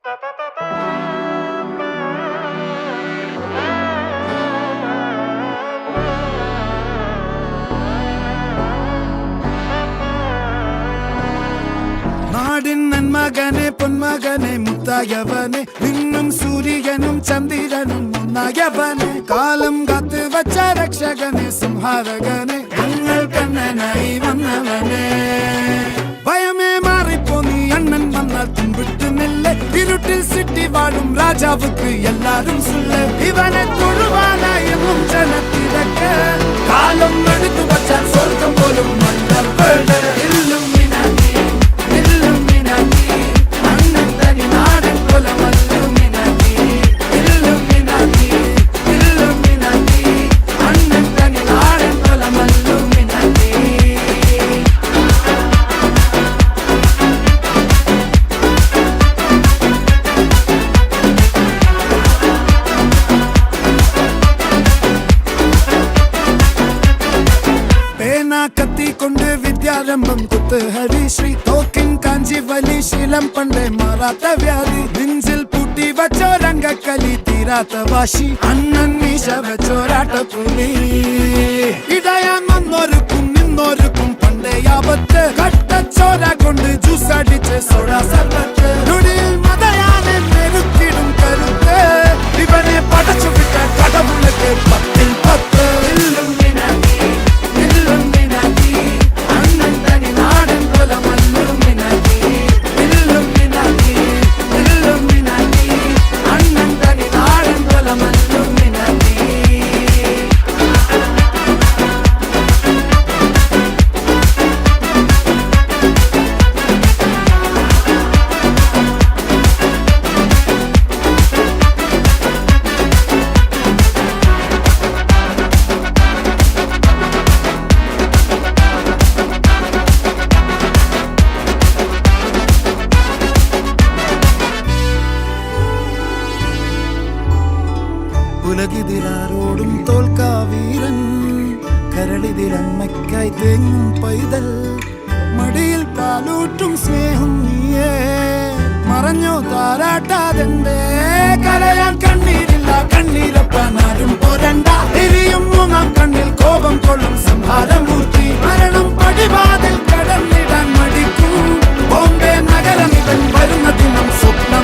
നാടിൻ നന്മകനെ പൊന്മകനെ മുത്തായവനെ നിന്നും സൂര്യനും ചന്ദ്രനും ഒന്നായവനെ കാലം കാത്ത് വച്ച രക്ഷകനെ സംഹാരകനെ ഞങ്ങൾ കണ്ണനായി വന്നവനെ ഭയമേ മാറിപ്പോ നീ അണ്ണൻ വന്നാൽ തുമ്പിട്ട് നെല്ല് ഇരുട്ടിൽ സിറ്റി വാഴും രാജാവുക്ക് എല്ലാരും സുല്ല് ഇവനെ തൊഴുവാനായി എന്നും ജനത്തിരക്ക് കാലം എടുത്തു വച്ചാൽ സ്വർഗം പോലും മണ്ണ കത്തിക്കൊണ്ട് വിദ്യാരംഭം കുത്ത് ഹരിശ്രീ തോക്കിൻ കാഞ്ചി വലി ശീലം പണ്ടേ മാറാത്ത വ്യാധി നെഞ്ചിൽ പൂട്ടി വച്ചോരംഗക്കലി തീരാത്ത വാശി അണ്ണൻ മീശ വെച്ചോരാട്ടപ്പുലി ഇടയാൻ വന്നോർക്കും നിന്നോർക്കും പണ്ടേ ആപത്ത് കട്ടച്ചോര കൊണ്ട് ജ്യൂസ് അടിച്ച് സോഡാ സർബത്ത് നുടിയിൽ മതയാനെ നെരുക്കിടും കരുത്ത് ഇവനെ പടച്ചു വിട്ട കടവുളക്ക് 10-ൽ 10 ഉലകിതിരാരോടും തോൽക്കാവീരൻ കരളിതിരമ്മയ്ക്കായി തേങ്ങും പൈതൽ മടിയിൽ പാലൂട്ടും സ്നേഹം നീയേ മറഞ്ഞോ താരാട്ടാതെന്തേ കരയാൻ കണ്ണീരില്ല കണ്ണീരപ്പാനാരും പോരണ്ട എരിയും മൂന്നാം കണ്ണിൽ കോപം കൊള്ളും സംഹാരമൂർത്തി മരണം പടിവാതിൽ കടന്നിടാൻ മടിക്കും ബോംബെ നഗരമിതൻ വരുന്ന ദിനം സ്വപ്നം